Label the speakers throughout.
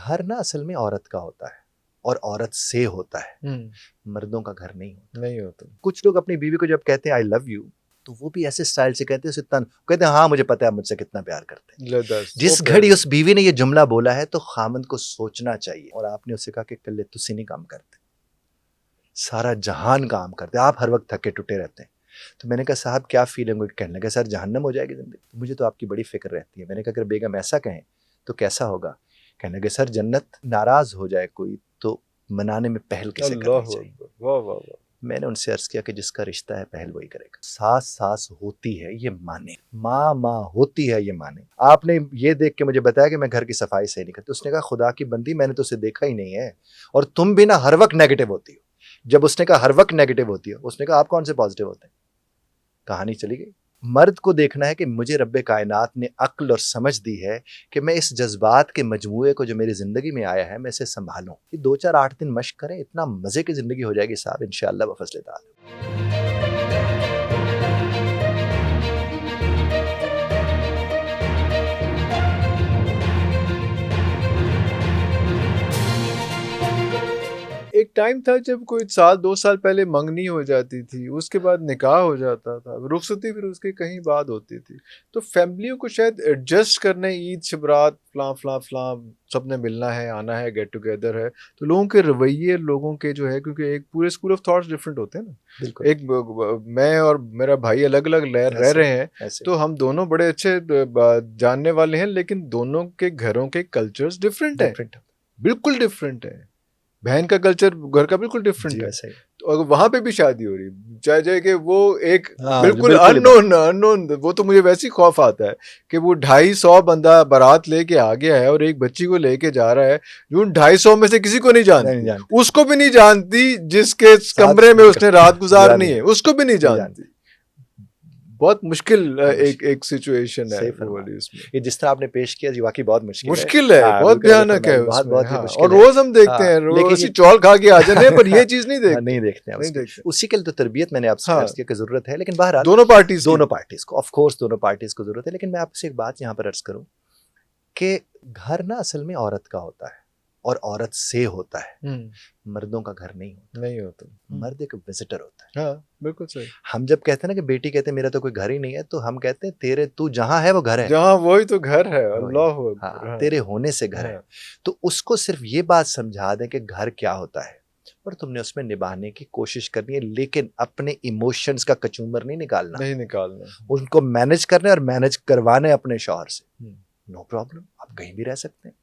Speaker 1: घर ना असल में औरत का होता है और औरत से होता है, मर्दों का घर नहीं होता।
Speaker 2: नहीं होता।
Speaker 1: कुछ लोग अपनी बीवी को जब कहते हैं आई लव यू, तो वो भी ऐसे स्टाइल से कहते हैं, उसे कहते हैं हाँ मुझे पता है मुझसे कितना प्यार करते हैं। जिस घड़ी उस बीवी ने ये जुमला बोला है तो खामंद को सोचना चाहिए। और आपने उससे कहा कि कल तुसी नहीं काम करते, सारा जहान काम करते, आप हर वक्त थके टूटे रहते हैं। तो मैंने कहा साहब क्या फीलिंग हुई? कहने लगा सर जहन्नम हो जाएगी जिंदगी। तो मुझे तो आपकी बड़ी फिक्र रहती है। मैंने कहा अगर बेगम ऐसा कहें तो कैसा होगा? कहने लगे सर जन्नत नाराज हो जाए कोई तो मनाने में पहल किसे करनी चाहिए।
Speaker 2: वाह वाह वाह।
Speaker 1: मैंने उनसे अर्ज किया कि जिसका रिश्ता है पहल वही करेगा। सास सास होती है ये माने, माँ माँ होती है ये माने। आपने ये देख के मुझे बताया कि मैं घर की सफाई सही नहीं करती। उसने कहा खुदा की बंदी मैंने तो उसे देखा ही नहीं है, और तुम भी ना हर वक्त नेगेटिव होती हो। जब उसने कहा हर वक्त नेगेटिव होती हो, उसने कहा आप कौन से पॉजिटिव होते हैं? कहानी चली गई। मर्द को देखना है कि मुझे रब्बे कायनात ने अक्ल और समझ दी है कि मैं इस जज्बात के मजमूए को जो मेरी ज़िंदगी में आया है मैं इसे संभालूं। ये 2-4-8 दिन मश्क करें, इतना मज़े की ज़िंदगी हो जाएगी साहब इंशाअल्लाह बफज़्ल ताला।
Speaker 2: एक टाइम था जब कोई 1-2 साल पहले मंगनी हो जाती थी, उसके बाद निकाह हो जाता था, रुखसती फिर उसके कहीं बाद होती थी। तो फैमिलियों को शायद एडजस्ट करने, ईद शबरात फलां फलां फलां सबने मिलना है, आना है, गेट टुगेदर है, तो लोगों के रवैये, लोगों के जो है, क्योंकि एक पूरे स्कूल ऑफ थॉट्स डिफरेंट होते हैं ना। एक मैं और मेरा भाई अलग अलग रह रहे हैं, तो हम दोनों बड़े अच्छे जानने वाले हैं, लेकिन दोनों के घरों के कल्चर्स डिफरेंट हैं, बिल्कुल डिफरेंट है। बहन का कल्चर घर का बिल्कुल डिफरेंट है। तो अगर वहां पे भी शादी हो रही, चाहे कि वो एक बिल्कुल अननोन, वो तो मुझे वैसे ही खौफ आता है कि वो 250 बंदा बारात लेके आ गया है और एक बच्ची को लेके जा रहा है जो 250 में से किसी को नहीं जानती, उसको भी नहीं जानती, जिसके कमरे में उसने रात गुजारनी है उसको भी नहीं जानती। बहुत मुश्किल एक सिचुएशन है इसमें।
Speaker 1: ये जिस तरह आपने पेश किया जी वाकई बहुत
Speaker 2: मुश्किल है, बहुत भयानक है
Speaker 1: बहुत।
Speaker 2: और रोज हम देखते हैं, रोज चौल खा के आ जाते हैं, पर ये चीज नहीं देखते
Speaker 1: हैं। उसी के लिए तो तरबियत मैंने आपसे अर्ज किया कि जरूरत है, लेकिन बहरहाल
Speaker 2: दोनों पार्टीज
Speaker 1: को ऑफ कोर्स दोनों पार्टीज को जरूरत है। लेकिन मैं आपसे एक बात यहाँ पर अर्ज करूँ कि घर ना असल में औरत का होता है और औरत से होता है, मर्दों का घर नहीं होता। मर्द एक विजिटर होता है।
Speaker 2: हाँ, बिल्कुल सही।
Speaker 1: हम जब कहते हैं ना कि बेटी कहते हैं मेरा तो कोई घर ही नहीं है, तो हम कहते हैं तेरे तू जहां है वो घर है,
Speaker 2: जहां वही तो घर है। अल्लाह
Speaker 1: हाँ, तेरे होने से घर है। तो उसको सिर्फ ये बात समझा दें कि घर क्या होता है, और तुमने उसमें निभाने की कोशिश करनी है, लेकिन अपने इमोशंस का कचूमर नहीं निकालना, उनको मैनेज करना है और मैनेज करवाना है अपने शौहर से। नो प्रॉब्लम, आप कहीं भी रह सकते हैं,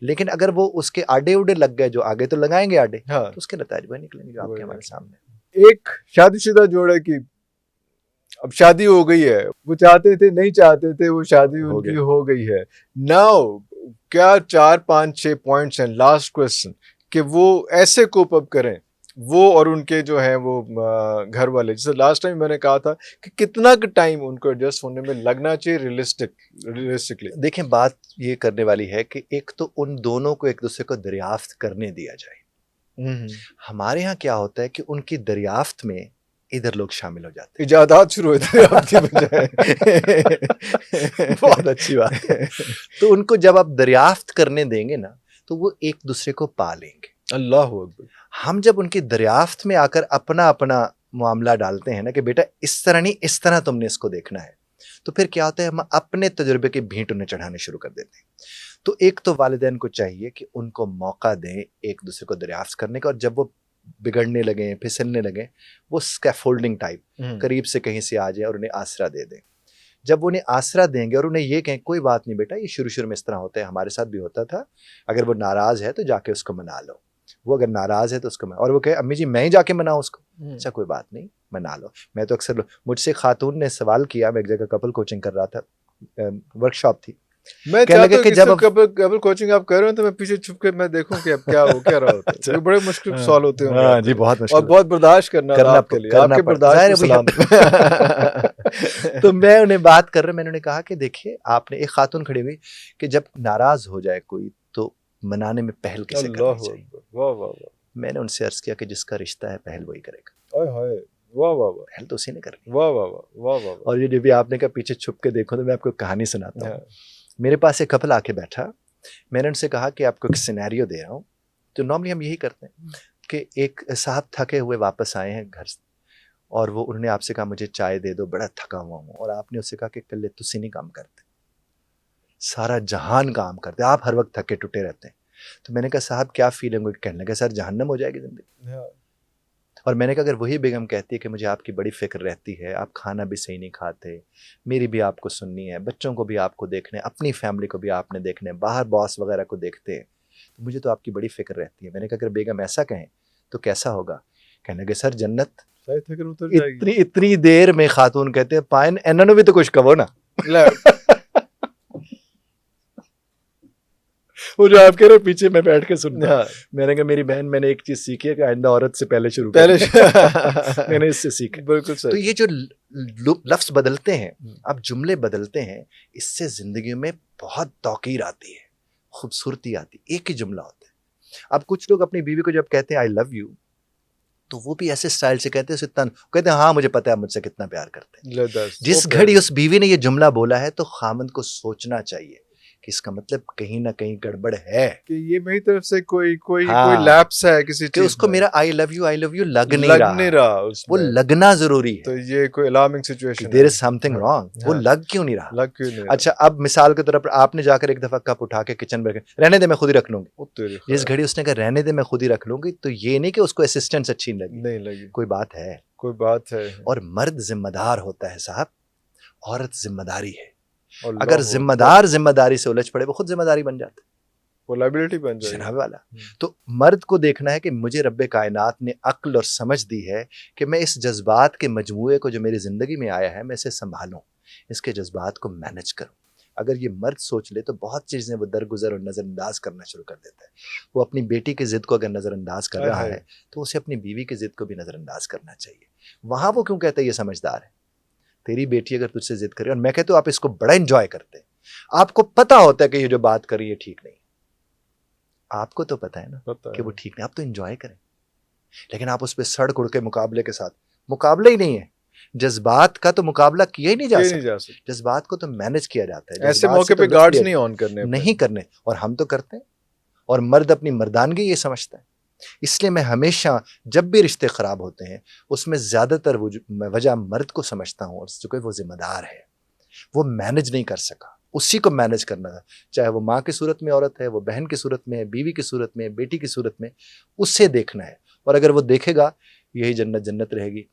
Speaker 1: लेकिन अगर वो उसके आड़े उड़े लग गए, जो आगे तो लगाएंगे आड़े, तो उसके नतीजे वही निकलेंगे जो आपके हमारे सामने।
Speaker 2: एक शादीशुदा जोड़े की अब शादी हो गई है, वो चाहते थे नहीं चाहते थे, वो शादी उनकी हो गई है। नाउ क्या 4-5-6 पॉइंट्स हैं, लास्ट क्वेश्चन, कि वो ऐसे कोप अप करें, वो और उनके जो है वो घर वाले। जैसे लास्ट टाइम मैंने कहा था कि कितना टाइम उनको एडजस्ट होने में लगना चाहिए रियलिस्टिकली।
Speaker 1: देखें बात ये करने वाली है कि एक तो उन दोनों को एक दूसरे को दरियाफ्त करने दिया जाए। हमारे यहाँ क्या होता है कि उनकी दरियाफ्त में इधर लोग शामिल हो जाते हैं,
Speaker 2: इजादात शुरू होती है आपकी बजाय।
Speaker 1: बहुत अच्छी बात है। तो उनको जब आप दरियाफ्त करने देंगे ना, तो वो एक दूसरे को पालेंगे।
Speaker 2: अल्लाह अकबर।
Speaker 1: हम जब उनकी दरियाफ्त में आकर अपना अपना मामला डालते हैं ना कि बेटा इस तरह नहीं, इस तरह तुमने इसको देखना है, तो फिर क्या होता है, हम अपने तजुर्बे की भेंट उन्हें चढ़ाने शुरू कर देते हैं। तो एक तो वालिदैन को चाहिए कि उनको मौका दें एक दूसरे को दरियाफ्त करने का, और जब वो बिगड़ने लगे, फिसलने लगे, वो स्कैफोल्डिंग टाइप करीब से कहीं से आ जाए और उन्हें आसरा दे दें। जब उन्हें आसरा देंगे और उन्हें ये कहें कोई बात नहीं बेटा, ये शुरू शुरू में इस तरह होता है, हमारे साथ भी होता था, अगर वो नाराज है तो जाके उसको मना लो, वो अगर नाराज है तो उसको और वो कहे अम्मी जी मैं ही जाके मनाऊं उसको, अच्छा कोई बात नहीं मना लो। मैं तो अक्सर, मुझसे खातून ने सवाल किया, मैं एक जगह कपल कोचिंग कर रहा था, वर्कशॉप थी,
Speaker 2: मैं चाहता हूं कि जब कपल कोचिंग आप कर रहे हो तो मैं पीछे छुप के मैं देखूं कि अब क्या हो क्या रहा होता है। अच्छा। बड़े मुश्किल सवाल होते हैं।
Speaker 1: हाँ जी, बहुत मुश्किल,
Speaker 2: और बहुत बर्दाश्त करना आपके लिए, आपके बर्दाश्त को सलाम।
Speaker 1: तो मैं उन्हें बात कर रहा, मैंने उन्हें कहा कि देखिए आपने, एक खातून खड़ी हुई कि जब नाराज हो जाए कोई तो मनाने में पहल किसे करनी चाहिए।
Speaker 2: वाह वाह वाह।
Speaker 1: मैंने उनसे अर्ज किया कि जिसका रिश्ता है पहल वही करेगा।
Speaker 2: ओए होए, वाह वाह वाह।
Speaker 1: पहल तो उसी ने करनी।
Speaker 2: वाह वाह वाह वाह वाह।
Speaker 1: और ये जब भी आपने कहा पीछे छुप के देखो, तो मैं आपको कहानी सुनाता हूँ। मेरे पास एक कपल आके बैठा, मैंने उनसे कहा कि आपको एक सिनेरियो दे रहा हूँ। तो नॉर्मली हम यही करते हैं कि एक साहब थके हुए वापस आए हैं घर से, और वो उन्होंने आपसे कहा मुझे चाय दे दो, बड़ा थका हुआ हूँ, और आपने उससे कहा कि कल तुसी नहीं काम करते, सारा जहान काम करते, आप हर वक्त थके टूटे रहते हैं। तो मैंने कहा साहब क्या फीलिंग हुई? कहने लगे सर जहन्नम हो जाएगी जिंदगी।
Speaker 2: हाँ।
Speaker 1: और मैंने कहा अगर वही बेगम कहती है कि मुझे आपकी बड़ी फिक्र रहती है, आप खाना भी सही नहीं खाते, मेरी भी आपको सुननी है, बच्चों को भी आपको देखना है, अपनी फैमिली को भी आपने देखना है, बाहर बॉस वगैरह को देखते हैं, तो मुझे तो आपकी बड़ी फिक्र रहती है। मैंने कहा अगर बेगम ऐसा कहें तो कैसा होगा? कहने लगे सर जन्नत।
Speaker 2: शायद फिक्र उतर जाएगी।
Speaker 1: इतनी इतनी देर में खातून कहते हैं पाइन इन्होंने भी तो कुछ कहो ना। वो जो आप कह रहे हो पीछे मैं बैठ के सुनता हूं।
Speaker 2: हाँ।
Speaker 1: मैंने कहा मेरी बहन मैंने एक चीज सीखी है कि आइंदा औरत से पहले शुरू
Speaker 2: पहले
Speaker 1: करें। मैंने इससे सीखा।
Speaker 2: बिल्कुल
Speaker 1: तो
Speaker 2: सही।
Speaker 1: ये जो लफ्ज बदलते हैं, अब जुमले बदलते हैं, इससे जिंदगी में बहुत तौकीर आती है, खूबसूरती आती है। एक ही जुमला होता है। अब कुछ लोग अपनी बीवी को जब कहते हैं आई लव यू, तो वो भी ऐसे स्टाइल से कहते हैं, कहते हैं हाँ मुझे पता है मुझसे कितना प्यार करते हैं। जिस घड़ी उस बीवी ने ये जुमला बोला है तो खामद को सोचना चाहिए कि इसका मतलब कहीं ना कहीं गड़बड़ है,
Speaker 2: कि ये मेरी तरफ से कोई
Speaker 1: हाँ,
Speaker 2: लैप्स है किसी
Speaker 1: कि
Speaker 2: चीज
Speaker 1: उसको
Speaker 2: में।
Speaker 1: मेरा आई लव यू लग नहीं
Speaker 2: लग
Speaker 1: रहा,
Speaker 2: नहीं रहा
Speaker 1: वो
Speaker 2: उसमें।
Speaker 1: लगना जरूरी है।
Speaker 2: तो ये कोई अलार्मिंग सिचुएशन
Speaker 1: देयर
Speaker 2: है।
Speaker 1: इज समथिंग
Speaker 2: हाँ,
Speaker 1: रॉन्ग। वो
Speaker 2: हाँ।
Speaker 1: लग क्यों नहीं रहा?
Speaker 2: लग क्यों नहीं
Speaker 1: अच्छा अब मिसाल के तौर पर आपने जाकर एक दफा कप उठा के किचन में रखे, रहने दे मैं खुद ही रख लूंगी।
Speaker 2: रहा? तेरी
Speaker 1: जिस
Speaker 2: खैर।
Speaker 1: घड़ी उसने कहा रहने दे मैं खुद ही रख लूंगी, तो ये नहीं कि उसको असिस्टेंस अच्छी नहीं लगी,
Speaker 2: नहीं लगी।
Speaker 1: कोई बात है।
Speaker 2: कोई बात है।
Speaker 1: और मर्द जिम्मेदार होता है साहब, औरत जिम्मेदारी है।
Speaker 2: अल्लाह
Speaker 1: अगर
Speaker 2: हू
Speaker 1: जिम्मेदार जिम्मेदारी से उलझ पड़े वो खुद जिम्मेदारी बन जाता है,
Speaker 2: वो लाइबिलिटी बन जाएगी।
Speaker 1: जनाब वाला। तो मर्द को देखना है कि मुझे रब्बे कायनात ने अक्ल और समझ दी है कि मैं इस जज्बात के मजमूए को जो मेरी ज़िंदगी में आया है मैं इसे संभालूं, इसके जज्बात को मैनेज करूं। अगर ये मर्द सोच ले तो बहुत चीज़ें वो दरगुजर और नज़रअंदाज करना शुरू कर देता है। वो अपनी बेटी की ज़िद को अगर नज़रअंदाज कर रहा है तो उसे अपनी बीवी की ज़िद को भी नज़रअंदाज करना चाहिए। वहाँ वो क्यों कहता है ये समझदार है? तेरी बेटी अगर तुझसे ज़िद करे, और मैं कहता हूँ आप इसको बड़ा इंजॉय करते हैं, आपको पता होता है कि ये जो बात करी है ठीक नहीं, आपको तो पता है ना कि वो ठीक नहीं, आप तो एंजॉय करें, लेकिन आप उस पर सड़ गुड़ के मुकाबले के साथ, मुकाबला ही नहीं है, जज्बात का तो मुकाबला किया ही नहीं जा सकता। जज्बात को तो मैनेज किया जाता है।
Speaker 2: ऐसे मौके पे गार्ड्स नहीं ऑन करने,
Speaker 1: नहीं करने, और हम तो करते हैं। और मर्द अपनी मर्दानगी ये समझता है। इसलिए मैं हमेशा जब भी रिश्ते खराब होते हैं उसमें ज्यादातर वजह मर्द को समझता हूँ, और चूंकि वो जिम्मेदार है, वो मैनेज नहीं कर सका, उसी को मैनेज करना है। चाहे वो माँ की सूरत में औरत है, वो बहन की सूरत में है, बीवी की सूरत में, बेटी की सूरत में, उससे देखना है। और अगर वो देखेगा यही जन्नत जन्नत रहेगी,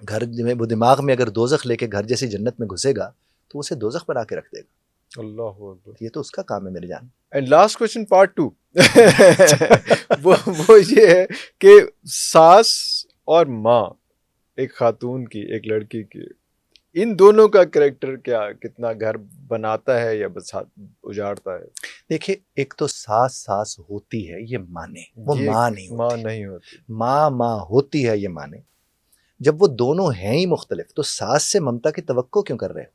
Speaker 1: घर में वो दिमाग में अगर दोजख लेके घर जैसी जन्नत में घुसेगा तो उसे दोजख बना के रख देगा।
Speaker 2: अल्लाह अकबर।
Speaker 1: ये तो उसका काम है मेरे जान।
Speaker 2: एंड लास्ट क्वेश्चन पार्ट 2 वो ये है कि सास और माँ, एक खातून की, एक लड़की की, इन दोनों का कैरेक्टर क्या, कितना घर बनाता है या बस उजाड़ता है?
Speaker 1: देखिए, एक तो सास सास होती है ये माने, वो माँ नहीं होती।
Speaker 2: माँ नहीं होती।
Speaker 1: माँ होती है ये माने। जब वो दोनों हैं ही मुख्तलिफ तो सास से ममता की तवक्को क्यों कर रहे हो?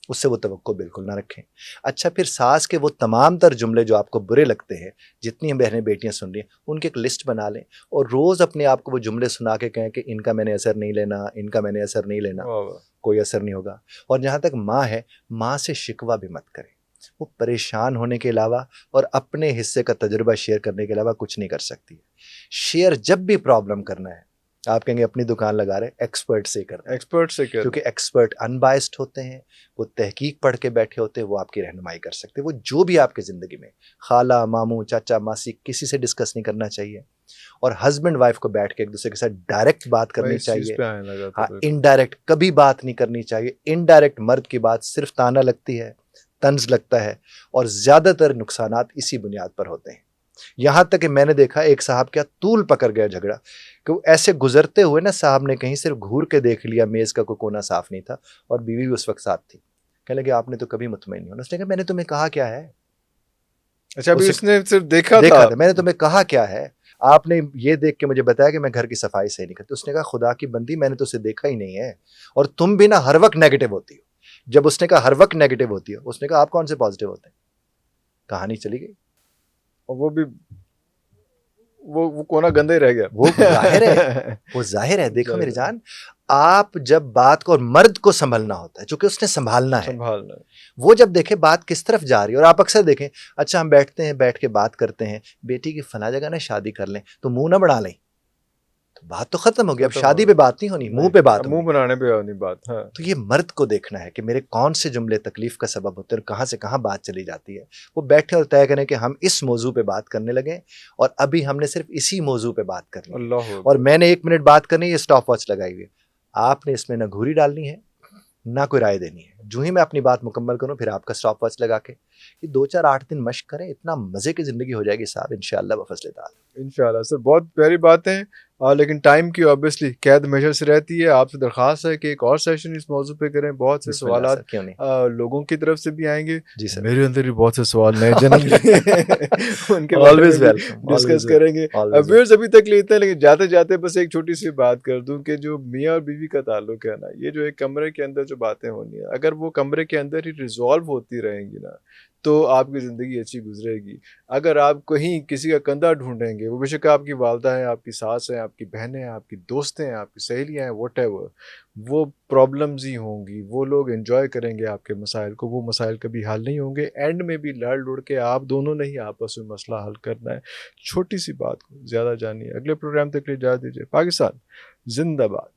Speaker 1: उससे वो तवक्को बिल्कुल ना रखें। अच्छा, फिर सास के वो तमाम तर जुमले जो आपको बुरे लगते हैं, जितनी बहनें बेटियां सुन रही हैं, उनकी एक लिस्ट बना लें और रोज़ अपने आप को वो जुमले सुना के कहें कि इनका मैंने असर नहीं लेना, इनका मैंने असर नहीं लेना, कोई असर नहीं होगा। और जहाँ तक माँ है, माँ से शिकवा भी मत करें। वो परेशान होने के अलावा और अपने हिस्से का तजुर्बा शेयर करने के अलावा कुछ नहीं कर सकती है। शेयर जब भी प्रॉब्लम करना है, आप कहेंगे अपनी दुकान लगा रहे, एक्सपर्ट से कर,
Speaker 2: एक्सपर्ट से कर,
Speaker 1: क्योंकि एक्सपर्ट अनबायस्ड होते हैं, वो तहकीक पढ़ के बैठे होते हैं, वो आपकी रहनुमाई कर सकते हैं। वो जो भी आपकी ज़िंदगी में खाला मामू चाचा मासी किसी से डिस्कस नहीं करना चाहिए। और हस्बैंड वाइफ को बैठ के एक दूसरे के साथ डायरेक्ट बात करनी चाहिए। हाँ, इनडायरेक्ट कभी बात नहीं करनी चाहिए। इनडायरेक्ट मर्द की बात सिर्फ ताना लगती है, तंज लगता है, और ज़्यादातर नुकसानात इसी बुनियाद पर होते हैं। यहाँ तक कि मैंने देखा एक साहब क्या तूल पकड़ गया झगड़ा, कि वो ऐसे गुजरते हुए ना साहब ने कहीं सिर्फ घूर के देख लिया, मेज़ का कोई कोना साफ नहीं था और बीवी भी उस वक्त साथ थी। कहने लगे आपने तो कभी मुतमईन नहीं होना। उसने कहा मैंने तुम्हें कहा क्या है?
Speaker 2: अच्छा, अभी उसने सिर्फ देखा था।
Speaker 1: मैंने तुम्हें कहा क्या है? आपने ये देख के मुझे बताया कि मैं घर की सफाई सही नहीं करती। उसने कहा खुदा की बंदी, मैंने तो उसे देखा ही नहीं है, और तुम भी ना हर वक्त नेगेटिव होती हो। जब उसने कहा हर वक्त नेगेटिव होती हो, उसने कहा आप कौन से पॉजिटिव होते हैं? कहानी चली गई।
Speaker 2: और वो कोना गंदा ही रह गया।
Speaker 1: वो जाहिर है, वो जाहिर है। देखो मेरी जान, आप जब बात को, और मर्द को संभलना होता है, क्योंकि उसने संभालना है, वो जब देखे बात किस तरफ जा रही है, और आप अक्सर देखें, अच्छा हम बैठते हैं, बैठ के बात करते हैं, बेटी की फला जगह ना शादी कर लें, तो मुंह ना बढ़ा लें, तो बात तो खत्म हो गई। अब शादी पे बात नहीं होनी, मुंह पे बात होनी,
Speaker 2: मुंह बनाने पे होनी बात। हाँ।
Speaker 1: तो ये मर्द को देखना है कि मेरे कौन से जुमले तकलीफ का सबब होते हैं और कहाँ से कहाँ बात चली जाती है। वो बैठे और तय करें कि हम इस मौजू पे बात करने लगे, और अभी हमने सिर्फ इसी मौजू पे बात करनी है,
Speaker 2: अल्लाह
Speaker 1: और मैंने 1 मिनट बात करनी है, ये स्टॉप वॉच लगाई हुई है, आपने इसमें ना घूरी डालनी है ना कोई राय देनी है। जो ही मैं अपनी बात मुकम्मल करूं, फिर आपका स्टॉप वॉच लगा के ये 2-4-8 दिन मश्क करें, इतना मजे की जिंदगी हो जाएगी साहब, इंशाअल्लाह बफज़्ल ताला।
Speaker 2: इंशाल्लाह सर, बहुत प्यारी बातें हैं। लेकिन टाइम की ऑब्वियसली कैद मेजर से रहती है। आपसे दरख्वास्त है कि एक और सेशन इस मौजू पे करें। बहुत से
Speaker 1: बिस्मिल्लाह
Speaker 2: सवालात
Speaker 1: सर, क्यों नहीं।
Speaker 2: लोगों की तरफ से भी आएंगे,
Speaker 1: जी सर,
Speaker 2: मेरे अंदर भी बहुत से सवाल नए जन्म लिए उनके बारे में
Speaker 1: ऑलवेज
Speaker 2: भी
Speaker 1: वेलकम,
Speaker 2: डिस्कस करेंगे।
Speaker 1: ऑलवेज।
Speaker 2: व्यूअर्स अभी तक लेते हैं, लेकिन जाते जाते बस एक छोटी सी बात कर दूं कि जो मियाँ और बीवी का ताल्लुक है ना, ये जो एक कमरे के अंदर जो बातें होनी है, अगर वो कमरे के अंदर ही रिजॉल्व होती रहेंगी ना, तो आपकी ज़िंदगी अच्छी गुजरेगी। अगर आप कहीं किसी का कंधा ढूंढेंगे, वो बेशक आपकी वालदा है, आपकी सास है, आपकी बहनें हैं, आपकी दोस्तें हैं, आपकी सहेलियाँ हैं, व्हाटएवर, वो प्रॉब्लम्स ही होंगी। वो लोग एंजॉय करेंगे आपके मसाइल को, वो मसाइल कभी हल नहीं होंगे। एंड में भी लड़ लुड़ के आप दोनों ने ही आपस में मसला हल करना है। छोटी सी बात को ज़्यादा जानिए। अगले प्रोग्राम तक के लिए इजाज़त दीजिए। पाकिस्तान जिंदाबाद।